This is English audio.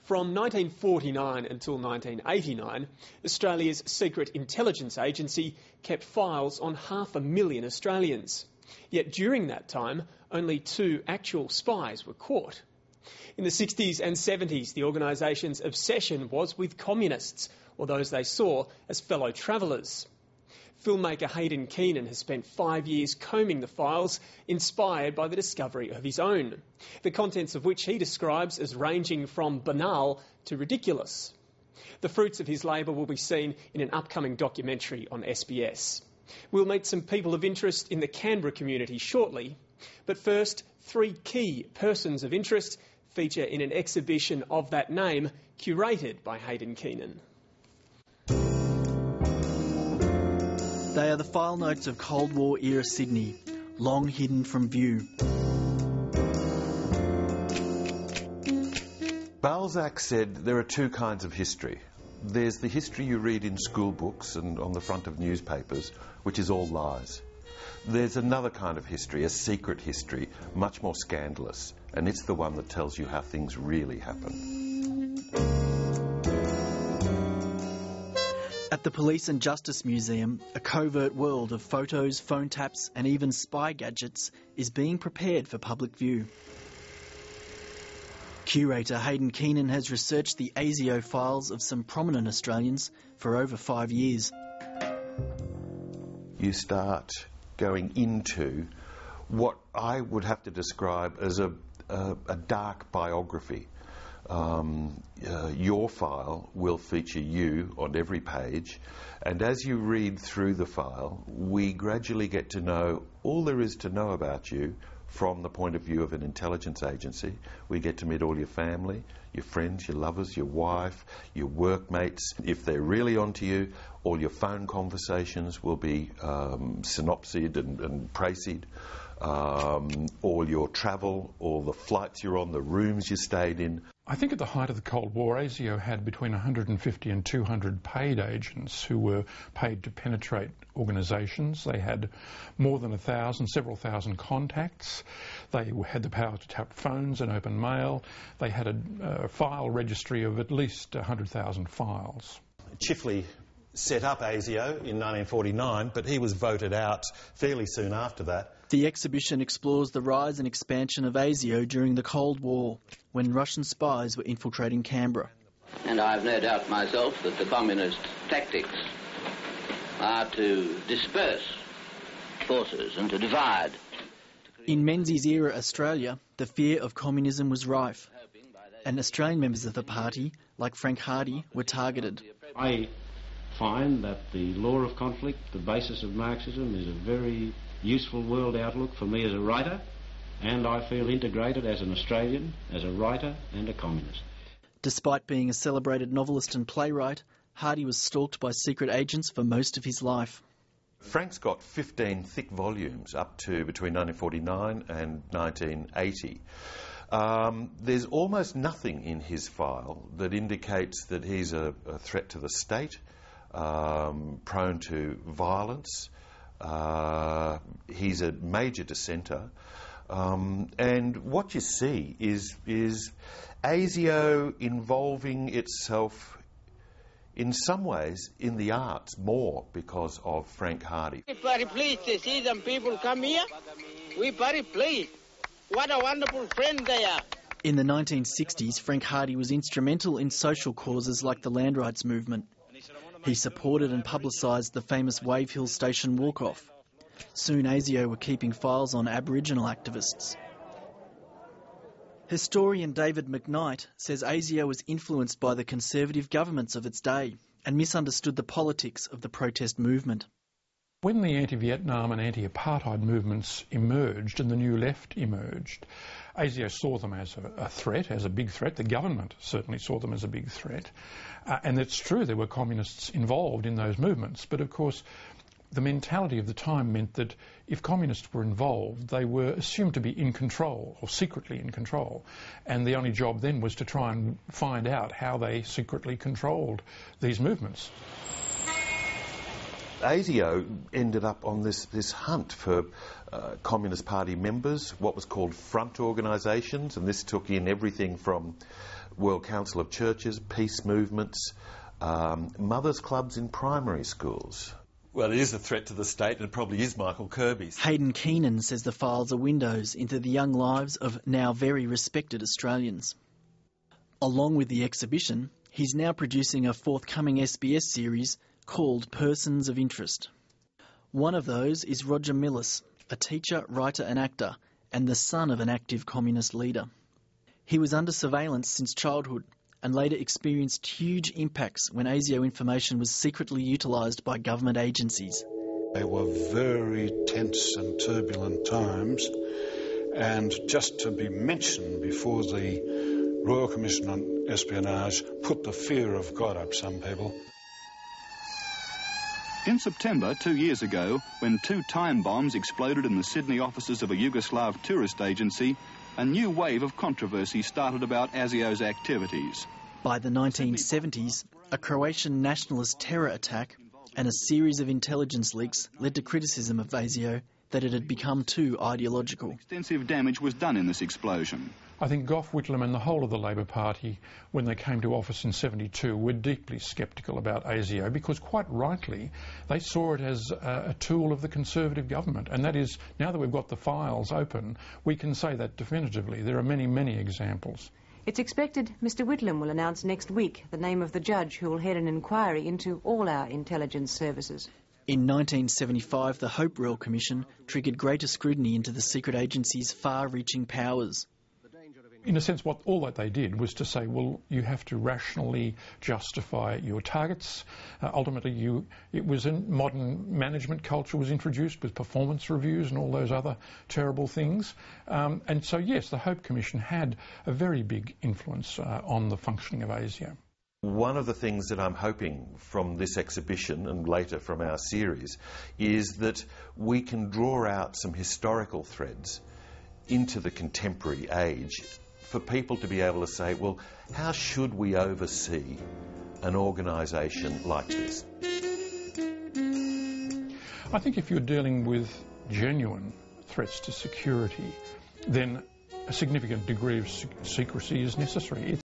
From 1949 until 1989, Australia's secret intelligence agency kept files on 500,000 Australians. Yet during that time, only 2 actual spies were caught. In the 60s and 70s, the organisation's obsession was with communists, or those they saw as fellow travellers. Filmmaker Hayden Keenan has spent 5 years combing the files, inspired by the discovery of his own, the contents of which he describes as ranging from banal to ridiculous. The fruits of his labour will be seen in an upcoming documentary on SBS. We'll meet some people of interest in the Canberra community shortly, but first, 3 key persons of interest feature in an exhibition of that name curated by Hayden Keenan. They are the file notes of Cold War era Sydney, long hidden from view. Balzac said there are 2 kinds of history. There's the history you read in school books and on the front of newspapers, which is all lies. There's another kind of history, a secret history, much more scandalous, and it's the one that tells you how things really happen. At the Police and Justice Museum, a covert world of photos, phone taps and even spy gadgets is being prepared for public view. Curator Hayden Keenan has researched the ASIO files of some prominent Australians for over 5 years. You start going into what I would have to describe as a dark biography. Your file will feature you on every page, and as you read through the file, we gradually get to know all there is to know about you from the point of view of an intelligence agency. We get to meet all your family, your friends, your lovers, your wife, your workmates. If they're really onto you, all your phone conversations will be synopsed and précised. All your travel, all the flights you're on, the rooms you stayed in. I think at the height of the Cold War, ASIO had between 150 and 200 paid agents who were paid to penetrate organisations. They had more than 1,000, several thousand contacts. They had the power to tap phones and open mail. They had a file registry of at least 100,000 files. Chifley set up ASIO in 1949, but he was voted out fairly soon after that. The exhibition explores the rise and expansion of ASIO during the Cold War, when Russian spies were infiltrating Canberra. And I have no doubt myself that the communist tactics are to disperse forces and to divide. In Menzies era Australia, the fear of communism was rife, and Australian members of the party, like Frank Hardy, were targeted. I find that the law of conflict, the basis of Marxism, is a very useful world outlook for me as a writer, and I feel integrated as an Australian, as a writer and a communist. Despite being a celebrated novelist and playwright, Hardy was stalked by secret agents for most of his life. Frank's got 15 thick volumes up to between 1949 and 1980. There's almost nothing in his file that indicates that he's a threat to the state, prone to violence. He's a major dissenter. And what you see is ASIO involving itself in some ways in the arts more because of Frank Hardy. We're very pleased to see them people come here. We're very pleased. What a wonderful friend they are. In the 1960s, Frank Hardy was instrumental in social causes like the land rights movement. He supported and publicised the famous Wave Hill Station walk-off. Soon ASIO were keeping files on Aboriginal activists. Historian David McKnight says ASIO was influenced by the conservative governments of its day and misunderstood the politics of the protest movement. When the anti-Vietnam and anti-apartheid movements emerged and the New Left emerged, ASIO saw them as a threat, as a big threat. The government certainly saw them as a big threat. And it's true there were communists involved in those movements, but of course the mentality of the time meant that if communists were involved, they were assumed to be in control, or secretly in control. And the only job then was to try and find out how they secretly controlled these movements. ASIO ended up on this hunt for Communist Party members, what was called front organisations, and this took in everything from World Council of Churches, peace movements, mothers' clubs in primary schools. Well, it is a threat to the state, and it probably is Michael Kirby's. Hayden Keenan says the files are windows into the young lives of now very respected Australians. Along with the exhibition, he's now producing a forthcoming SBS series called Persons of Interest. One of those is Roger Millis, a teacher, writer and actor, and the son of an active communist leader. He was under surveillance since childhood and later experienced huge impacts when ASIO information was secretly utilised by government agencies. They were very tense and turbulent times, and just to be mentioned before the Royal Commission on Espionage put the fear of God up some people. In September 2 years ago, when 2 time bombs exploded in the Sydney offices of a Yugoslav tourist agency, a new wave of controversy started about ASIO's activities. By the 1970s, a Croatian nationalist terror attack and a series of intelligence leaks led to criticism of ASIO that it had become too ideological. Extensive damage was done in this explosion. I think Gough Whitlam and the whole of the Labor Party, when they came to office in 72, were deeply sceptical about ASIO because, quite rightly, they saw it as a tool of the Conservative government. And that is, now that we've got the files open, we can say that definitively. There are many, many examples. It's expected Mr Whitlam will announce next week the name of the judge who will head an inquiry into all our intelligence services. In 1975, the Hope Royal Commission triggered greater scrutiny into the secret agency's far-reaching powers. In a sense, all that they did was to say, well, you have to rationally justify your targets. Ultimately, it was in modern management culture was introduced with performance reviews and all those other terrible things. And so, yes, the Hope Commission had a very big influence on the functioning of ASIO. One of the things that I'm hoping from this exhibition and later from our series is that we can draw out some historical threads into the contemporary age for people to be able to say, well, how should we oversee an organisation like this? I think if you're dealing with genuine threats to security, then a significant degree of secrecy is necessary.